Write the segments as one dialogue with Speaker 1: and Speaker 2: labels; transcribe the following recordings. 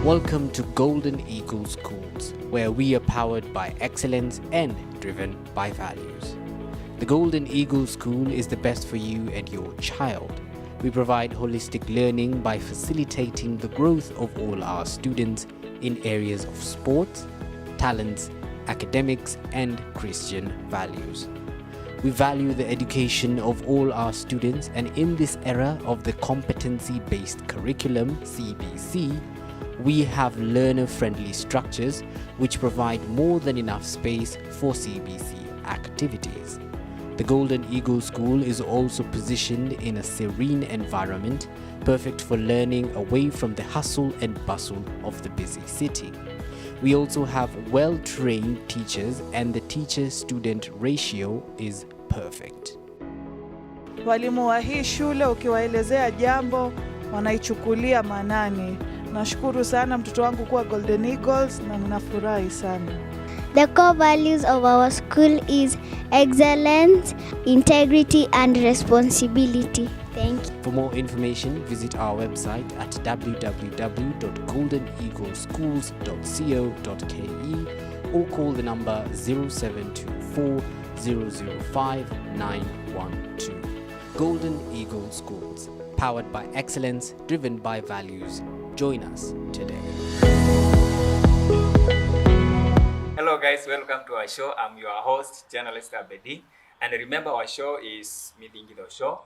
Speaker 1: Welcome to Golden Eagle Schools, where we are powered by excellence and driven by values. The Golden Eagle School is the best for you and your child. We provide holistic learning by facilitating the growth of all our students in areas of sports, talents, academics, and Christian values. We value the education of all our students, and in this era of the competency-based curriculum, CBC, we have learner-friendly structures which provide more than enough space for CBC activities. The Golden Eagle School is also positioned in a serene environment, perfect for learning away from the hustle and bustle of the busy city. We also have well-trained teachers, and the teacher-student ratio is perfect.
Speaker 2: Walimu wa hii shule ukiwaelezea jambo wanaichukulia manani. Nashukuru sana mtoto wangu kuwa Golden Eagles na ninafurahi sana.
Speaker 3: The core values of our school is excellence, integrity and responsibility. Thank you.
Speaker 1: For more information, visit our website at www.goldeneagleschools.co.ke or call the number 0724 005 912. Golden Eagle Schools, powered by excellence, driven by values. Join us today.
Speaker 4: Hello guys, welcome to our show. I'm your host, journalist Abedi, and remember our show is Mithingitho show.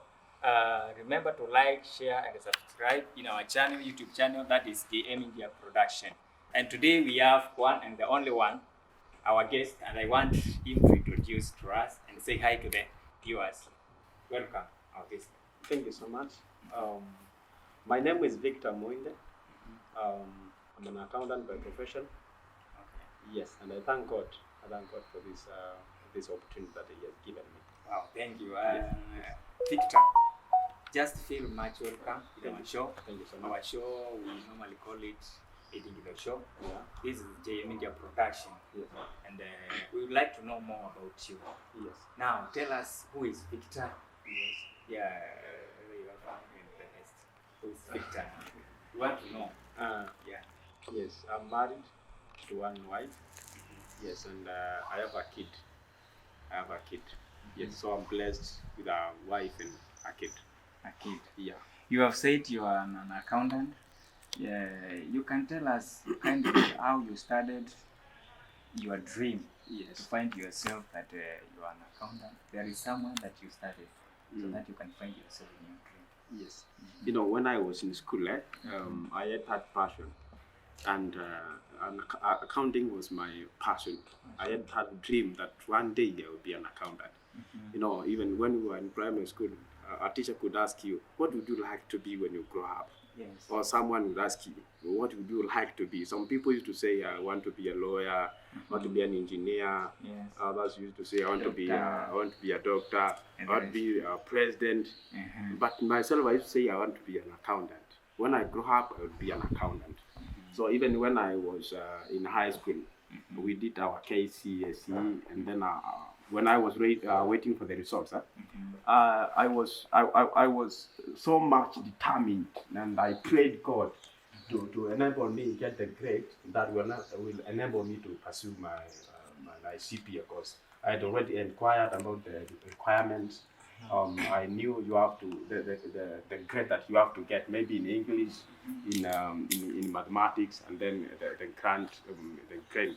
Speaker 4: Remember to like, share and subscribe in our channel, YouTube channel, that is the Media Production. And today we have one and the only one, our guest, and I want him to introduce to us and say hi to the viewers. Welcome, our guest.
Speaker 5: Thank you so much. My name is Victor Muinde. I'm an accountant by profession. Yes, and I thank God. For this opportunity that He has given me.
Speaker 4: Wow, thank you.
Speaker 5: Yes.
Speaker 4: Victor, just feel much welcome to our show.
Speaker 5: Thank you so much.
Speaker 4: Our show, we normally call it Mithingitho show.
Speaker 5: Yeah.
Speaker 4: This is J Media Production.
Speaker 5: Yes.
Speaker 4: And we would like to know more about you.
Speaker 5: Yes.
Speaker 4: Now, tell us, who is Victor?
Speaker 5: Yes.
Speaker 4: Yeah, you are from the rest. Who is Victor? We want to know. Yeah.
Speaker 5: Yes. I'm married to one wife. Yes, and I have a kid. Yes. So I'm blessed with a wife and a kid.
Speaker 4: A kid.
Speaker 5: Yeah.
Speaker 4: You have said you are an accountant. Yeah. You can tell us kind of how you started your dream.
Speaker 5: Yes.
Speaker 4: To find yourself that you are an accountant. There is someone that you studied so that you can find yourself in your dream.
Speaker 5: Yes. You know, when I was in school, I had that passion, and accounting was my passion. I had that dream that one day I would be an accountant. You know, even when we were in primary school, a teacher could ask you, what would you like to be when you grow up?
Speaker 4: Yes.
Speaker 5: Or someone would ask you, what would you like to be? Some people used to say, I want to be a lawyer, I want to be an engineer.
Speaker 4: Yes.
Speaker 5: Others used to say, I want to be a doctor, I want to be a president. But myself, I used to say, I want to be an accountant. When I grow up, I would be an accountant. So even when I was in high school, we did our KCSE, and then when I was waiting for the results, I was so much determined, and I prayed God to enable me to get the grade that will enable me to pursue my CPA course. I had already inquired about the requirements. I knew you have to the grade that you have to get, maybe in English, in mathematics, and then the grant grade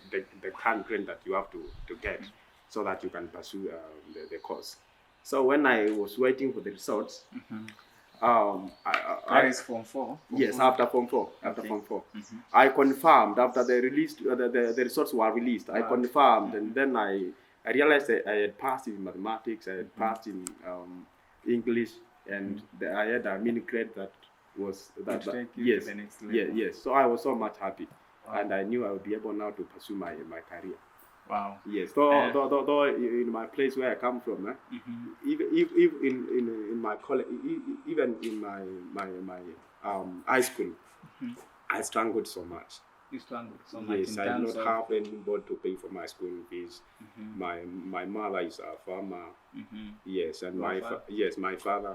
Speaker 5: that you have to get, so that you can pursue the course. So when I was waiting for the results,
Speaker 4: That is Form 4?
Speaker 5: Yes, after Form 4. I confirmed after the results were released. I confirmed, and then I realized that I had passed in mathematics, I had passed in English, and I had a mini grade that was that. Yes, to the next level. Yes. So I was so much happy, and I knew I would be able now to pursue my career.
Speaker 4: Wow.
Speaker 5: Yes. Though in my place where I come from, even in my college, even in my high school, I struggled so much.
Speaker 4: You struggled so much.
Speaker 5: Yes, I did not have anybody to pay for my school fees. My mother is a farmer. Yes, and my father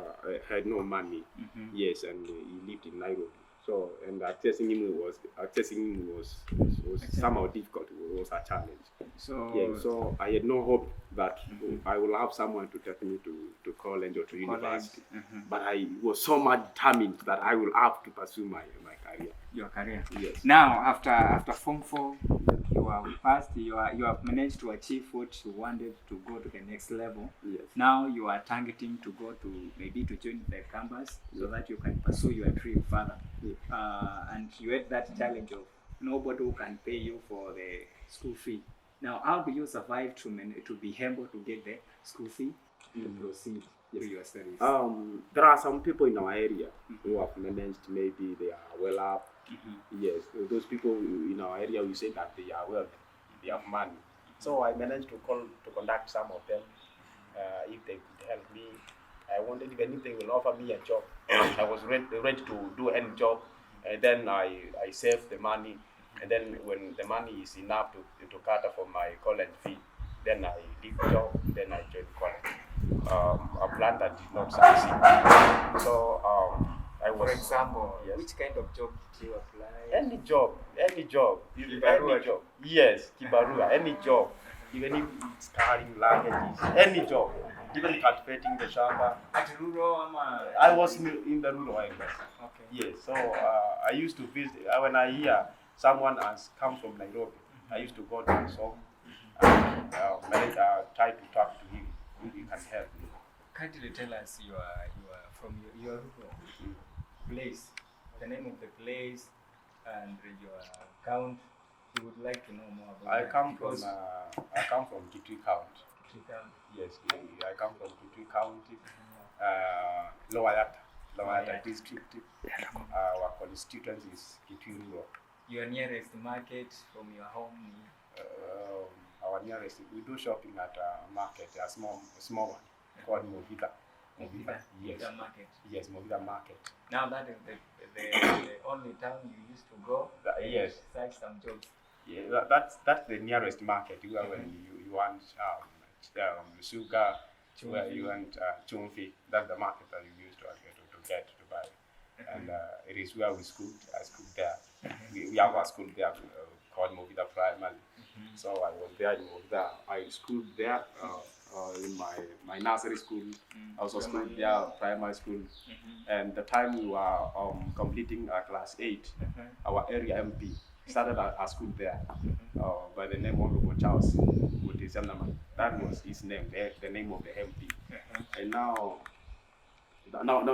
Speaker 5: had no money. Yes, and he lived in Nairobi. So and accessing him was somehow difficult. It was a challenge.
Speaker 4: So
Speaker 5: Yeah, so I had no hope that I will have someone to take me to college or to university. But I was so much determined that I will have to pursue my career.
Speaker 4: Your career.
Speaker 5: Yes.
Speaker 4: Now, after Form 4, you are passed. You have managed to achieve what you wanted to go to the next level.
Speaker 5: Yes.
Speaker 4: Now you are targeting to go to maybe to join the campus so that you can pursue your dream further.
Speaker 5: Yes.
Speaker 4: And you had that challenge of nobody who can pay you for the school fee. Now, how do you survive to be able to get the school fee to proceed with your studies?
Speaker 5: There are some people in our area who have managed. Maybe they are well up. Yes, those people in our area, we say that they are wealthy, they have money. So I managed to contact some of them. If they could help me, I wanted, even if they will offer me a job, I was ready to do any job. And then I save the money, and then when the money is enough to cater for my college fee, then I leave the job, then I join college. A plan that did not succeed. So I was.
Speaker 4: For example,
Speaker 5: yes.
Speaker 4: which kind of job did you apply?
Speaker 5: Any job.
Speaker 4: Kibarua.
Speaker 5: Any job. Yes, kibarua, any job. Even if it's carrying luggages, any job. Even cultivating the shamba.
Speaker 4: At rural,
Speaker 5: I was in the rural areas.
Speaker 4: Okay.
Speaker 5: Yes, so I used to visit, when I hear someone has come from Nairobi, I used to go to his home and try to talk to him if he can help me.
Speaker 4: Can't you tell us you are from your rural place, the name of the place and your account? We would like to know more about
Speaker 5: I
Speaker 4: that.
Speaker 5: come from Kitui County. Yes, I come from Kitui County, Lower Yata district. Our constituency is Kitui Rural.
Speaker 4: Your nearest market from your home?
Speaker 5: Our nearest, we do shopping at a market, a small one called Mithingitho. Yes.
Speaker 4: Market.
Speaker 5: Yes, Mithingitho market.
Speaker 4: Now that is the only town you used to go.
Speaker 5: Yes.
Speaker 4: Search some jobs.
Speaker 5: Yeah, that's the nearest market. When you want sugar, where you want chumfi, that's the market that you used to get to buy. And it is where we schooled. I schooled there. We have a school there called Mithingitho Primary. So I was there in Mithingitho. I schooled there in my nursery school. I also schooled there, primary school. And the time we were completing class 8, our area MP started a school there by the name of Charles. That was his name, the name of the MP. And now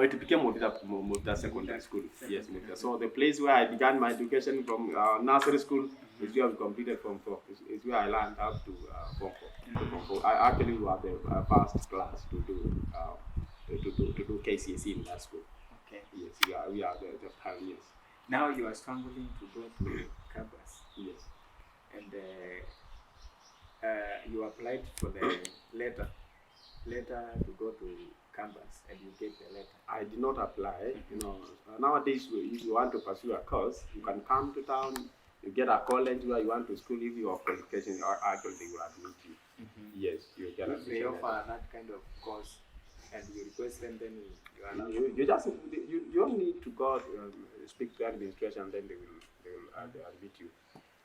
Speaker 5: it became Mithingitho Secondary School. Yes, Mithingitho. So the place where I began my education from nursery school is where I completed Form 4. Is where I learned how to Form 4. I actually was the first class to do KCSE in that school.
Speaker 4: Okay.
Speaker 5: Yes, we are the pioneers.
Speaker 4: Now you are struggling to go to campus.
Speaker 5: Yes.
Speaker 4: And you applied for the letter to go to campus, and you get the letter.
Speaker 5: I did not apply. Nowadays, if you want to pursue a course, you can come to town. You get a college where you want to school. If you have qualifications, actually they will admit you. Yes, you can.
Speaker 4: If they offer that kind of course, and you request them, then you are not.
Speaker 5: You only need to go speak to administration, then they will admit you.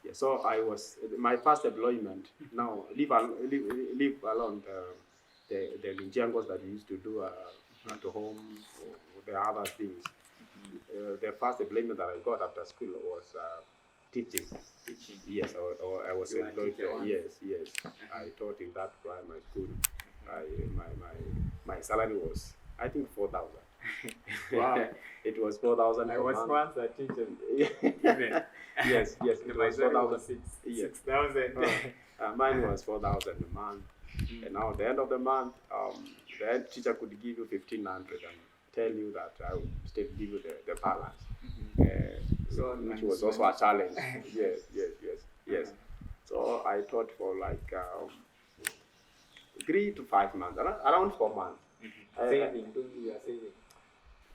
Speaker 5: Yeah, so I was my first employment. Now leave alone the linjangos that we used to do at home, or the other things. The first employment that I got after school was teaching. Yes, or I was employed there. Yes. I taught in that primary school. My salary was, I think, 4,000.
Speaker 4: Wow.
Speaker 5: It was 4,000.
Speaker 4: I was once a teacher.
Speaker 5: Yes. It was 4,000.
Speaker 4: 6,000.
Speaker 5: Mine was 4,000 a month. And now at the end of the month, the head teacher could give you 1,500 and tell you that I would still give you the balance. Which was also a challenge. Yes. So I taught for like 3 to 5 months, around 4 months.
Speaker 4: Saving.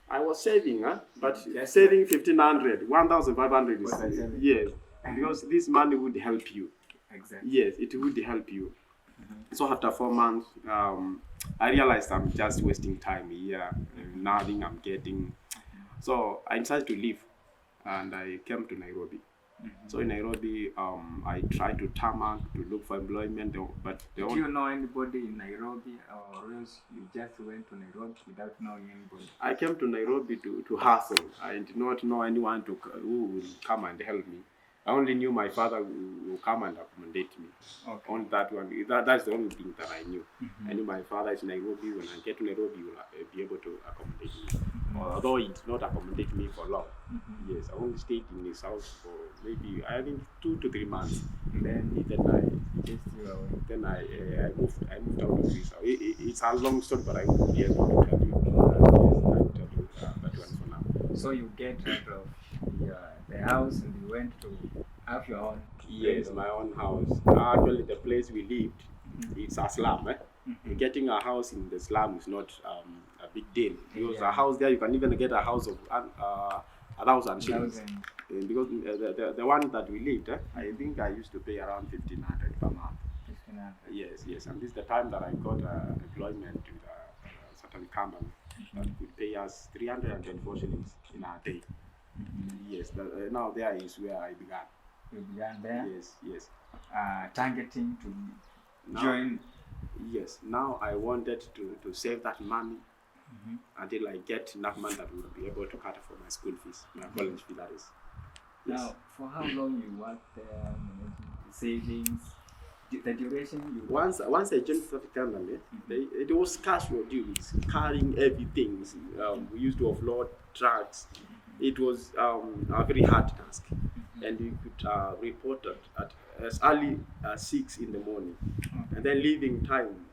Speaker 5: I was saving, but saving 1,500, 1,500 is yes, because this money would help you.
Speaker 4: Exactly.
Speaker 5: Yes, it would help you. So after 4 months, I realized I'm just wasting time here, nothing I'm getting. So I decided to leave. and I came to Nairobi. So in Nairobi, I tried to tarmac to look for employment, but
Speaker 4: Did you know anybody in Nairobi, or else you just went to Nairobi without knowing anybody?
Speaker 5: I came to Nairobi to hustle. I did not know anyone who will come and help me. I only knew my father who come and accommodate me.
Speaker 4: Okay.
Speaker 5: On that one, that's the only thing that I knew. I knew my father is in Nairobi. When I get to Nairobi, he will be able to accommodate me. Although he did not accommodate me for long. Yes, I only stayed in his house for maybe, I think, 2 to 3 months. Then I moved out of his house. It's a long story, but I won't be able to tell you. I'll tell you that one for now.
Speaker 4: So you get out of the house and you went to have your own?
Speaker 5: Yes, my own house. Actually, the place we lived, it's a slum. Getting a house in the slum is not a big deal. Because a house there, you can even get a house of 1,000 shillings. Because the one that we lived, I think I used to pay around 1,500 per month.
Speaker 4: 1,500.
Speaker 5: Yes, and this is the time that I got employment with a certain company that could pay us 324 shillings in a day. Yes, now there is where I began.
Speaker 4: You began there?
Speaker 5: Yes.
Speaker 4: Targeting to
Speaker 5: Now,
Speaker 4: join?
Speaker 5: Yes, now I wanted to save that money until I get enough money that will be able to cater for my school fees, my college fee, that is. Yes.
Speaker 4: Now, for how long you worked there, savings, the duration you
Speaker 5: Once I joined South Canada, it was casual duties, carrying everything. We used to offload trucks. It was a very hard task, and we could report at as early as 6 in the morning, and then leaving time.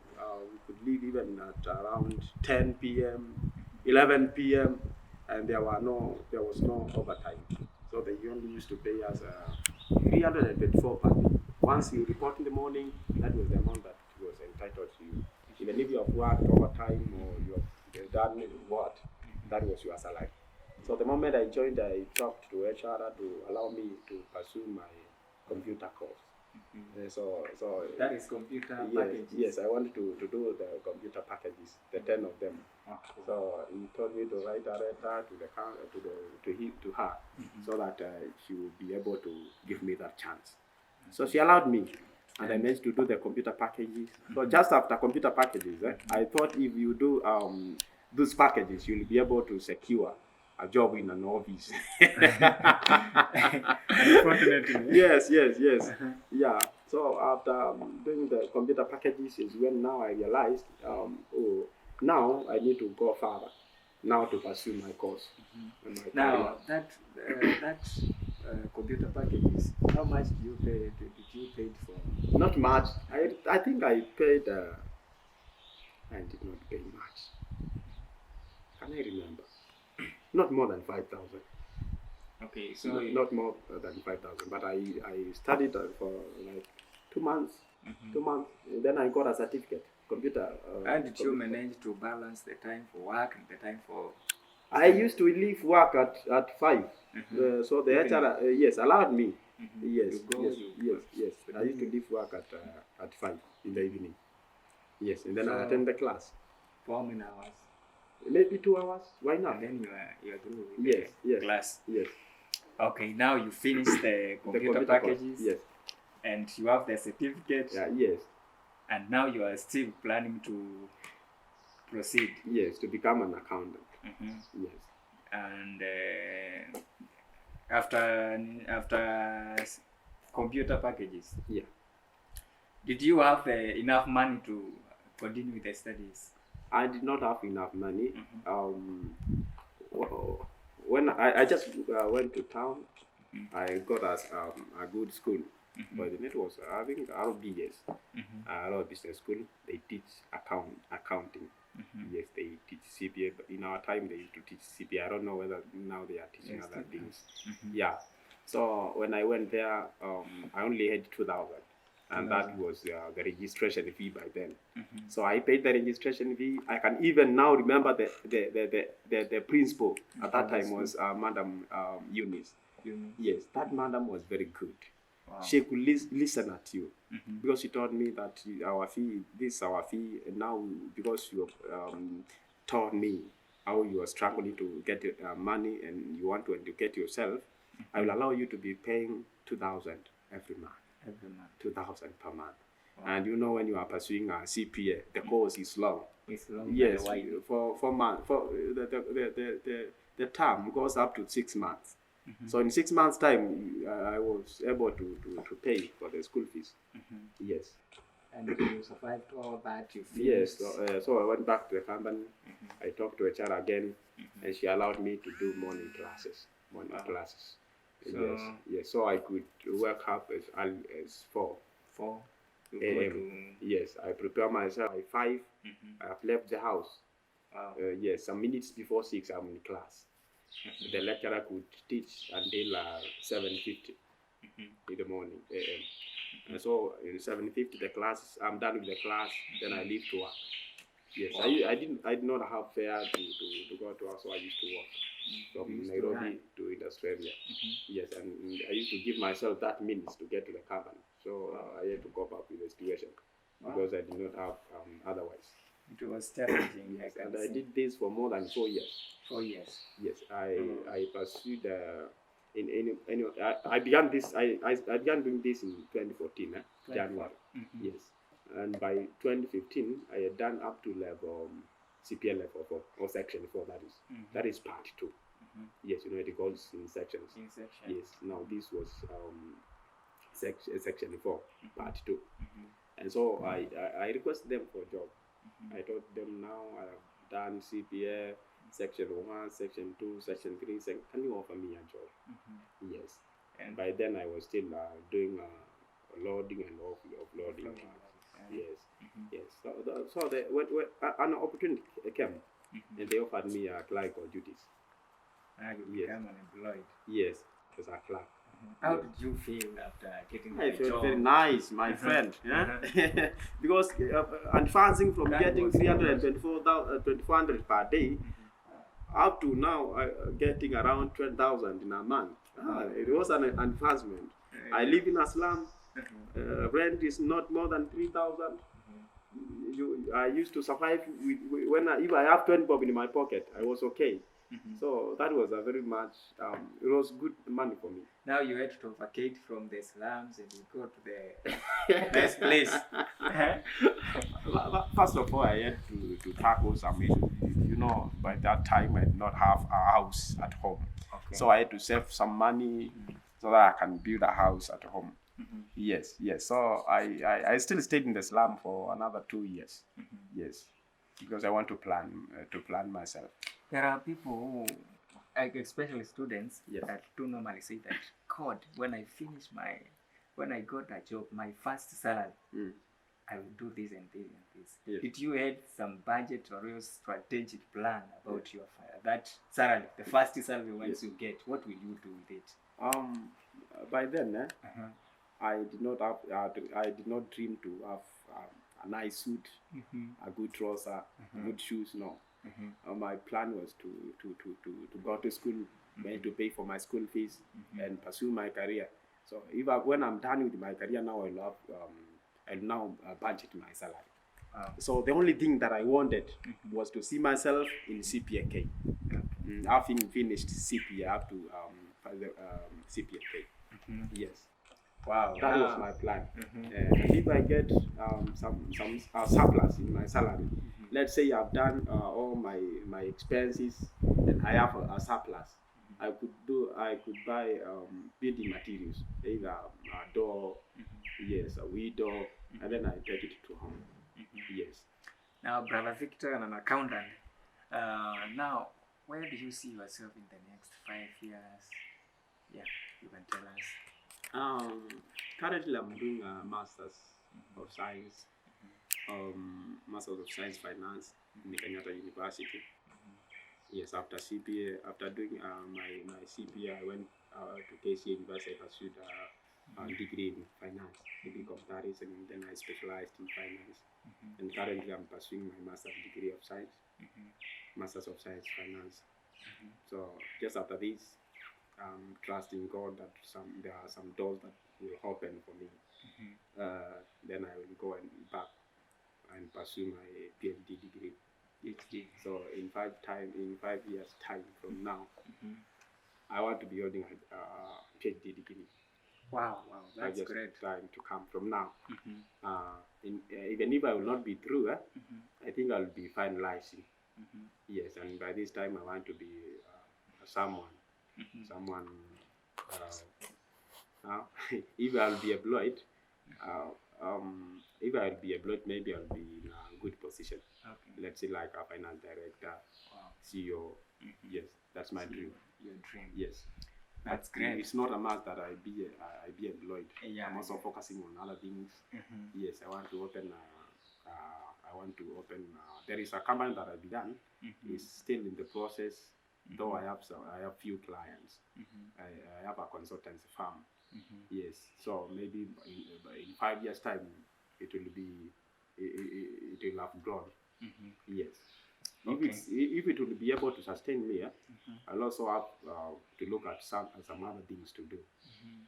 Speaker 5: We could leave even at around 10 p.m., 11 p.m., and there was no overtime. So they only used to pay us 324 per day. Once you report in the morning, that was the amount that was entitled to you. Even if you have worked overtime or you have done what, that was your salary. So the moment I joined, I talked to HR to allow me to pursue my computer course. So
Speaker 4: that is computer packages?
Speaker 5: Yes, I wanted to do the computer packages, the 10 of them. So he told me to write a letter to her, so that she would be able to give me that chance. So she allowed me, and I managed to do the computer packages. So just after computer packages, I thought if you do those packages, you'll be able to secure a job in an office.
Speaker 4: Unfortunately.
Speaker 5: Yes. Yeah. So after doing the computer packages is when now I realized, now I need to go further, now to pursue my course. And my
Speaker 4: now that computer packages, how much did you pay for?
Speaker 5: Not much. I think I paid. I did not pay much. Can I remember? Not more than 5,000.
Speaker 4: Okay, so
Speaker 5: not more than 5,000. But I studied for like 2 months. 2 months. And then I got a certificate. Computer.
Speaker 4: How did you manage to balance the time for work and the time for?
Speaker 5: I used to leave work at 5. So the HR yes allowed me. Yes. I used to leave work at 5 in the evening. Yes, and then
Speaker 4: so
Speaker 5: I attend the class.
Speaker 4: For how many hours?
Speaker 5: Maybe 2 hours. Why not?
Speaker 4: And then you are through with the class.
Speaker 5: Yes.
Speaker 4: Okay, now you finished the computer packages.
Speaker 5: Yes.
Speaker 4: And you have the certificate.
Speaker 5: Yes.
Speaker 4: And now you are still planning to proceed.
Speaker 5: Yes, to become an accountant. Yes.
Speaker 4: And after computer packages.
Speaker 5: Yeah.
Speaker 4: Did you have enough money to continue with the studies?
Speaker 5: I did not have enough money. When I just went to town, I got a good school. But then it was, I think, RBS, Royal Business School. They teach accounting. Yes, they teach CPA. But in our time, they used to teach CPA. I don't know whether now they are teaching other things. Yeah. So when I went there, I only had 2,000. And that was the registration fee by then. So I paid the registration fee. I can even now remember the principal at that time was Madam Eunice. Yes, that madam was very good. Wow. She could listen at you because she told me that our fee, this is our fee, and now because you taught me how you are struggling to get money and you want to educate yourself, I will allow you to be paying 2,000 every month.
Speaker 4: Every month.
Speaker 5: 2,000 per month.
Speaker 4: Wow.
Speaker 5: And you know, when you are pursuing a CPA, the course is long.
Speaker 4: It's long.
Speaker 5: Yes,
Speaker 4: and wide.
Speaker 5: for month, for the term goes up to 6 months. So in 6 months' time, I was able to pay for the school fees. Yes.
Speaker 4: And you survived all that. You
Speaker 5: Yes.
Speaker 4: finished.
Speaker 5: So I went back to the company. I talked to HR again, and she allowed me to do morning classes. Classes.
Speaker 4: So-
Speaker 5: Yes. So I could work up as early as 4
Speaker 4: 4. You go
Speaker 5: a.m.
Speaker 4: to.
Speaker 5: Yes, I prepare myself by 5. I have left the house.
Speaker 4: Wow.
Speaker 5: Yes, some minutes before 6, I'm in class. The lecturer could teach until 7:50 in the morning a.m. And so in 7:50 the class, I'm done with the class, then I leave to work. Yes,
Speaker 4: Wow.
Speaker 5: I did not have fare to go to work, so I used to walk from
Speaker 4: You used to
Speaker 5: Nairobi
Speaker 4: run.
Speaker 5: to Australia. Yes, and I used to give myself that minutes to get to the company. So I had to cope up with the situation because I did not have otherwise.
Speaker 4: It was challenging.
Speaker 5: Yes,
Speaker 4: I can
Speaker 5: and I
Speaker 4: see.
Speaker 5: did this for more than 4 years.
Speaker 4: 4 years.
Speaker 5: Yes, I pursued I began this I began doing this in 2014, January. Yes, and by 2015 I had done up to level CPA level 4 or section 4. That is part 2. Yes, you know it goes in sections.
Speaker 4: In section.
Speaker 5: Yes, now this was section 4, part 2, and so I requested them for a job. I told them, now I have done CPA section 1, section 2, section 3. Can you offer me a job? Yes. And by then I was still doing loading and offloading. Yes. Yes. So when an opportunity came, and they offered me clerical duties.
Speaker 4: Now you become unemployed.
Speaker 5: Yes, as a clerk.
Speaker 4: How did you feel after getting
Speaker 5: I
Speaker 4: the
Speaker 5: felt
Speaker 4: job?
Speaker 5: very nice, my friend. Because advancing from
Speaker 4: That
Speaker 5: getting
Speaker 4: was
Speaker 5: 2,400 per day up to now getting around 12,000 in a month. It was an advancement. I live in a slum. Rent is not more than 3,000. I used to survive if I have 20 bob in my pocket, I was okay. So that was a very much, it was good money for me.
Speaker 4: Now you had to vacate from the slums and you go to the best place.
Speaker 5: First of all, I had to tackle some issues. You know, by that time I did not have a house at home.
Speaker 4: Okay.
Speaker 5: So I had to save some money so that I can build a house at home. Yes. So I still stayed in the slum for another 2 years. Yes, because I want to plan myself.
Speaker 4: There are people who, like especially students,
Speaker 5: Yes.
Speaker 4: that do normally say that, God, when I got a job, my first salary, I will do this and this and this.
Speaker 5: Yes.
Speaker 4: Did you have some budget or your strategic plan about your that salary, the first salary once you get? What will you do with it?
Speaker 5: By then, I did not dream to have a nice suit, a good trouser, good shoes. No, my plan was to go to school, to pay for my school fees, and pursue my career. So when I'm done with my career now, I'll now budget my salary. So the only thing that I wanted was to see myself in CPA. Having finished CPA up to CPA. Yes.
Speaker 4: Wow.
Speaker 5: That was my plan. And if I get some surplus in my salary, let's say I've done all my expenses and I have a surplus, I could buy building materials, either a door, a window, and then I take it to home. Yes.
Speaker 4: Now, Brother Victor, an accountant. Now, where do you see yourself in the next 5 years? Yeah, you can tell us.
Speaker 5: Currently, I'm doing a Masters of Science, Masters of Science Finance in Kenyatta University. Yes, after CPA, after doing my CPA, I went to KC University. I pursued a degree in finance, degree comparison, and then I specialized in finance. And currently, I'm pursuing my master's degree of science, Masters of Science Finance. So just after this, I'm trusting God that there are some doors that will open for me. Then I will go back and pursue my PhD degree. So in 5 years time from now, I want to be holding a PhD degree.
Speaker 4: Wow,
Speaker 5: I
Speaker 4: that's
Speaker 5: just
Speaker 4: great.
Speaker 5: trying to come from now. Even if I will not be through, I think I'll be finalizing. Yes, and by this time I want to be someone. If I'll be employed, if I'll be employed, maybe I'll be in a good position.
Speaker 4: Okay.
Speaker 5: Let's say like a finance director,
Speaker 4: Wow.
Speaker 5: CEO. Yes, that's my dream.
Speaker 4: Your dream.
Speaker 5: Yes.
Speaker 4: That's
Speaker 5: But
Speaker 4: great.
Speaker 5: it's not a must that I be employed.
Speaker 4: Yeah,
Speaker 5: I'm also focusing on other things. Yes, I want to open. There is a company that I began. It's still in the process. Though I have few clients. I have a consultancy firm. Yes, so maybe in 5 years' time, it will have grown. Yes.
Speaker 4: Okay.
Speaker 5: If it will be able to sustain me, I'll also have to look at some other things to do.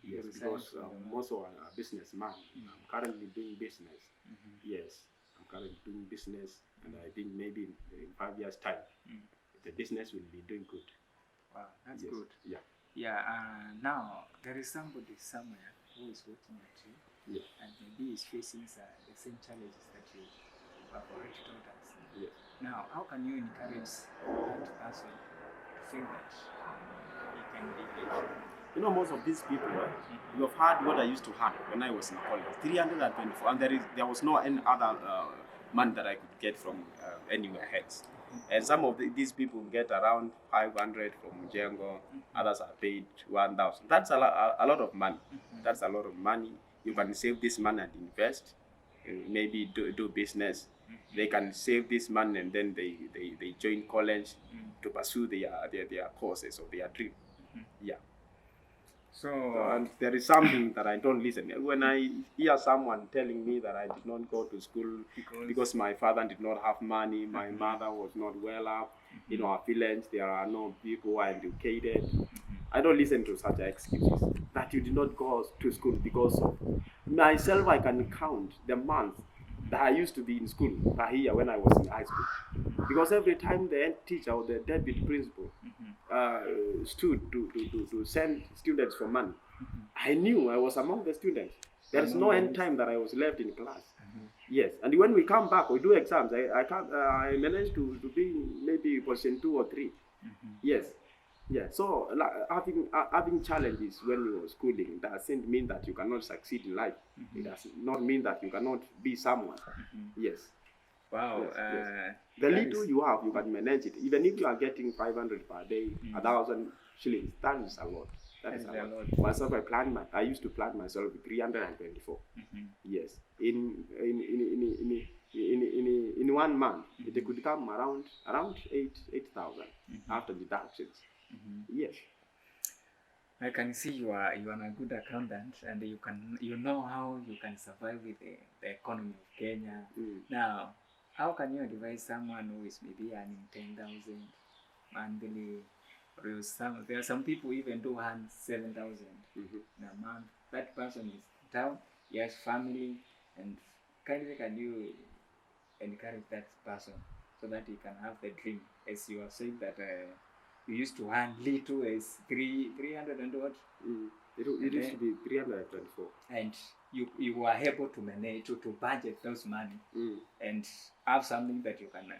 Speaker 5: Yes, because I'm also a businessman. I'm currently doing business. Yes, I'm currently doing business, and I think maybe in 5 years' time, the business will be doing good.
Speaker 4: Wow, that's
Speaker 5: Yes.
Speaker 4: good.
Speaker 5: Yeah.
Speaker 4: Yeah, now there is somebody somewhere who is looking at you,
Speaker 5: Yeah.
Speaker 4: and maybe is facing the same challenges that you have already told us.
Speaker 5: Yes.
Speaker 4: Now, how can you encourage that person to feel that he can be great?
Speaker 5: You know, most of these people, you have heard what I used to have when I was in college, 324, and there was no any other money that I could get from anywhere else. And some of these people get around 500 from Django, others are paid 1,000. That's a lot of money. That's a lot of money. You can save this money and invest, maybe do business. They can save this money and then they join college to pursue their courses or their dream. Yeah.
Speaker 4: So,
Speaker 5: And there is something that I don't listen. When I hear someone telling me that I did not go to school because my father did not have money, my mother was not well up, in our village there are no people who are educated, I don't listen to such excuses. That you did not go to school because of myself. I can count the months that I used to be in school per year when I was in high school. Because every time the head teacher or the deputy principal stood to send students for money, I knew I was among the students. There is no end time that I was left in class. Yes, and when we come back, we do exams. I managed to be maybe position 2 or 3. Yes, yeah. So having challenges when you are schooling doesn't mean that you cannot succeed in life. It does not mean that you cannot be someone. Yes.
Speaker 4: wow.
Speaker 5: Yes. The little you have, you can manage it. Even if you are getting 500 per day, 1,000 shillings, that is a lot. That is a lot. Myself, I used to plan myself with 324. Yes. In 1 month, it could come around 8,000 after deductions. Yes.
Speaker 4: I can see you are a good accountant, and you know how you can survive with the economy of Kenya. Now, how can you advise someone who is maybe earning 10,000 monthly, or there are some people even do earn 7,000 in a month? That person is down, he has family, and kindly can you encourage that person so that he can have the dream, as you are saying that you used to earn little as 300 and what?
Speaker 5: It used to be 324.
Speaker 4: And you were able to manage to budget those money and have something that you can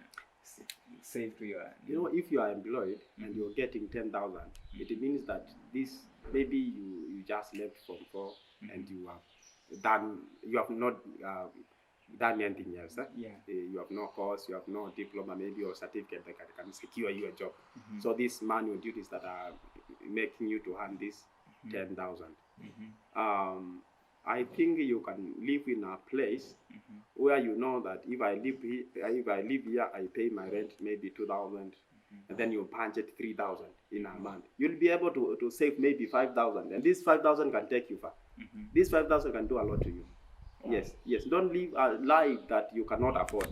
Speaker 4: save to your.
Speaker 5: You know, if you are employed and you're getting 10,000, it means that this maybe you just left from 4 and you have not done anything else.
Speaker 4: Yeah.
Speaker 5: You have no course, you have no diploma, maybe your certificate that can secure you a job. So these manual duties that are making you to earn this 10,000. I think you can live in a place where you know that if I live here, I pay my rent maybe 2,000, and then you budget 3,000 in a month. You'll be able to save maybe 5,000, and this 5,000 can take you far. This 5,000 can do a lot to you. Wow. Yes. Don't live a life that you cannot afford.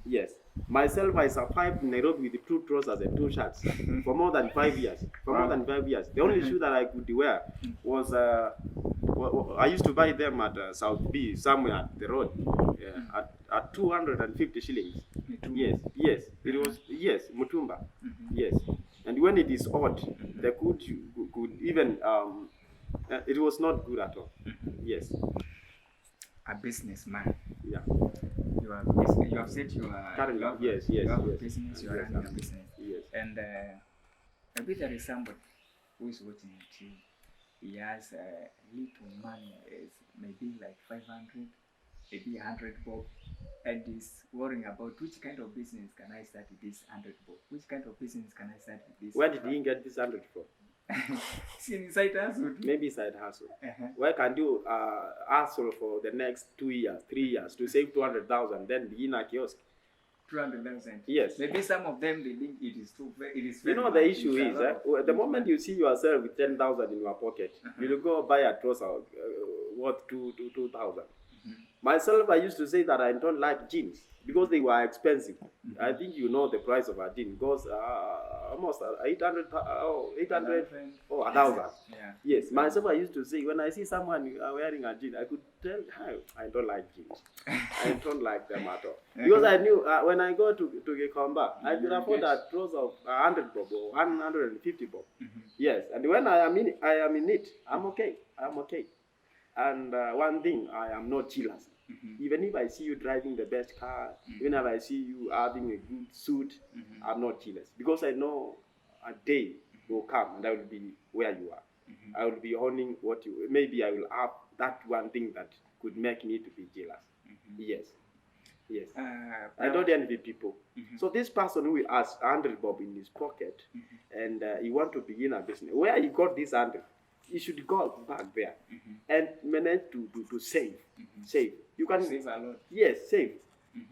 Speaker 5: Yes. Myself, I survived in Nairobi with 2 trousers and 2 shirts for more than 5 years. The only shoe that I could wear was I used to buy them at South B, somewhere at the road, at 250 shillings. Yes. It was Mutumba. Yes. And when it is hot, the even it was not good at all. Yes.
Speaker 4: A businessman.
Speaker 5: Yeah.
Speaker 4: You are business. You have said you are
Speaker 5: Currently,
Speaker 4: you have,
Speaker 5: yes,
Speaker 4: you have a
Speaker 5: yes.
Speaker 4: business. You are
Speaker 5: Yes,
Speaker 4: running a business.
Speaker 5: Yes.
Speaker 4: And maybe there is somebody who is watching at you. He has little money, is maybe like 500, maybe 100 bob, and is worrying about which kind of business can I start with this 100 bob? Which kind of business can I start with this?
Speaker 5: Where did he get this 100 from?
Speaker 4: Inside hustle.
Speaker 5: Maybe side hustle. Why can't you hustle for the next 2 years, 3 years to save 200,000, then begin a kiosk?
Speaker 4: 200,000.
Speaker 5: Yes.
Speaker 4: Maybe some of them they think it is too. It is.
Speaker 5: You
Speaker 4: Very
Speaker 5: know the
Speaker 4: much.
Speaker 5: issue
Speaker 4: It's a
Speaker 5: is,
Speaker 4: lot of
Speaker 5: the
Speaker 4: big
Speaker 5: moment
Speaker 4: money.
Speaker 5: you see yourself with 10,000 in your pocket, you'll go buy a trouser worth 2,000. Myself, I used to say that I don't like jeans because they were expensive. I think you know the price of a jean goes almost 800 or 1,000.
Speaker 4: Yeah.
Speaker 5: Yes, myself, I used to say when I see someone wearing a jean, I could tell I don't like jeans. I don't like them at all. Because I knew when I go to Gekomba, I could afford a trouser of 100 bob or 150 bob. Yes, and when I am in it, I'm okay. I'm okay. And one thing, I am not jealous. Even if I see you driving the best car, even if I see you having a good suit, I'm not jealous. Because I know a day will come and I will be where you are. I will be owning what you, maybe I will have that one thing that could make me to be jealous. Yes. Yes. I don't envy people. So this person who has 100 bob in his pocket and he want to begin a business, where he got this 100? You should go back there and manage to save. Save. You can
Speaker 4: Save a lot.
Speaker 5: Yes, save.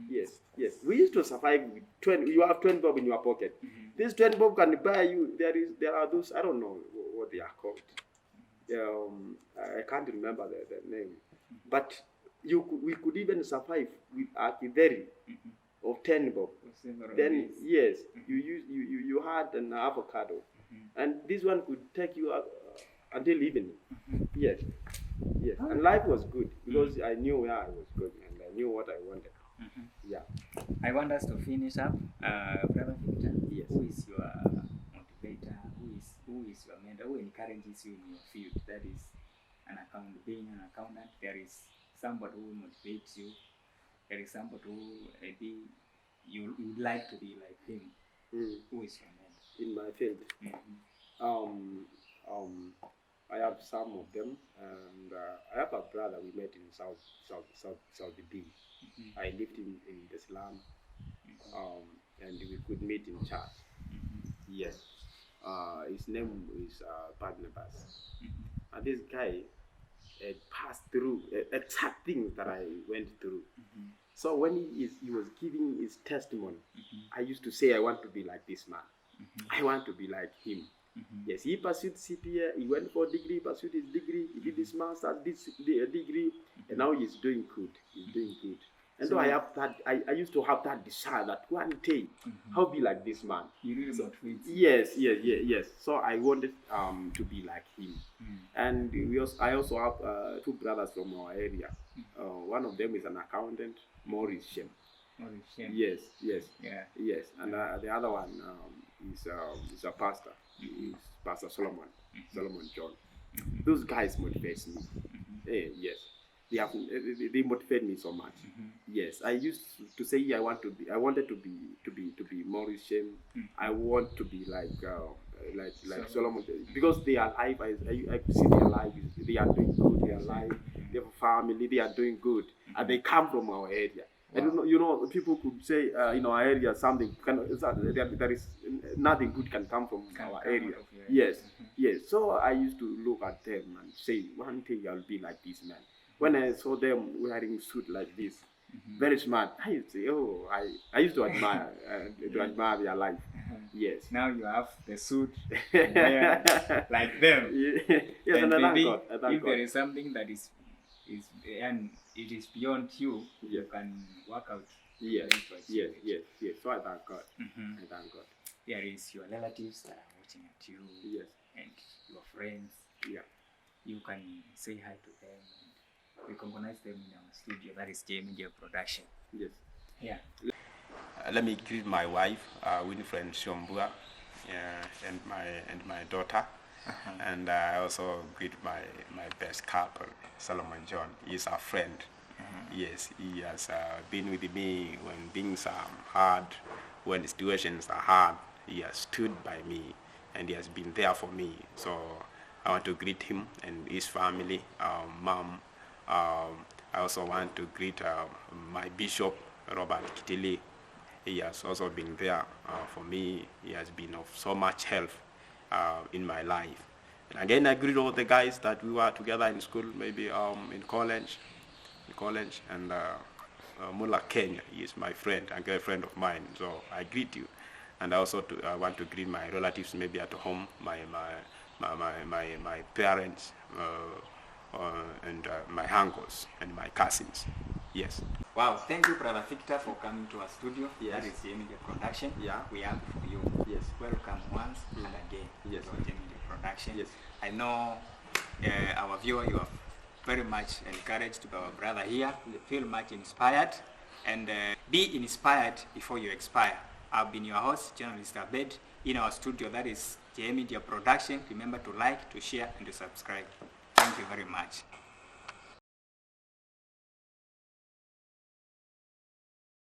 Speaker 5: Yes, yes. We used to survive with 20. You have 20 bob in your pocket. This 20 bob can buy you. There are those, I don't know what they are called. I can't remember the name. But we could even survive with a very of 10 bob. Then yes, you had an avocado, and this one could take you until evening. Yes, yes, and life was good because I knew where I was going and I knew what I wanted. Yeah.
Speaker 4: I want us to finish up, Brother Victor.
Speaker 5: Yes.
Speaker 4: Who is your motivator? Who is your mentor? Who encourages you in your field? That is being an accountant. There is somebody who motivates you. There is somebody who maybe you would like to be like him. Who is your mentor?
Speaker 5: In my field, I have some of them, and I have a brother we met in Saudi B. I lived in the slum, and we could meet in church. Yes. His name is Barnabas. And this guy had passed through exact things that I went through. So when he was giving his testimony, I used to say, I want to be like this man. I want to be like him. Yes, he pursued CPA, he went for degree, pursued his degree, he did his master, degree, and now he's doing good. He's doing good. And so I have that, I used to have that desire that one day I'll be like this man.
Speaker 4: You really motivate.
Speaker 5: Yes. So I wanted to be like him. And I also have 2 brothers from our area. One of them is an accountant, Maurice Shem. Yes.
Speaker 4: Yeah.
Speaker 5: Yes, and the other one is a pastor. He's Pastor Solomon John. Those guys motivate me. Yes, they motivate me so much. Yes, I used to say I wanted to be Maurice Shem. I want to be like Solomon, because they are alive. I could see their life. They are doing good. They are alive. They have a family. They are doing good, and they come from our area. Wow. I don't know, you know, people could say in our area something there is nothing good can come from our area. Yes. So I used to look at them and say, one day I'll be like this man. When I saw them wearing suit like this, very smart, I used to say, oh, I used to admire their life. Yes.
Speaker 4: Now you have the suit like them.
Speaker 5: Yes, and
Speaker 4: maybe
Speaker 5: I thank
Speaker 4: if there is something that is and it is beyond you, you can work out.
Speaker 5: Yes. So I thank God. I thank God.
Speaker 4: There is your relatives that are watching at you.
Speaker 5: Yes.
Speaker 4: And your friends.
Speaker 5: Yeah.
Speaker 4: You can say hi to them and recognize them in our studio. That is J Media Production.
Speaker 5: Yes.
Speaker 4: Yeah.
Speaker 5: Let me greet my wife, Winifred Shombua, and my daughter, And I also greet my best couple, Solomon John. He's a friend. Yes, he has been with me when things are hard, when situations are hard. He has stood by me, and he has been there for me. So I want to greet him and his family, mom. I also want to greet my bishop, Robert Kitili. He has also been there for me. He has been of so much help in my life. And again, I greet all the guys that we were together in school, maybe in college, and Mula Kenya. He is my friend, a great friend of mine. So I greet you, and I also want to greet my relatives, maybe at home, my parents, and my uncles and my cousins. Yes.
Speaker 4: Wow, thank you, Brother Victor, for coming to our studio.
Speaker 5: Yes.
Speaker 4: That is the Media Production.
Speaker 5: Yeah.
Speaker 4: We have for you.
Speaker 5: Yes.
Speaker 4: Welcome once and again
Speaker 5: Yes.
Speaker 4: to our Media Production.
Speaker 5: Yes.
Speaker 4: I know our viewer, you are very much encouraged by our brother here. You feel much inspired, and be inspired before you expire. I've been your host, journalist Abed, in our studio. That is Media Production. Remember to like, to share, and to subscribe. Thank you very much.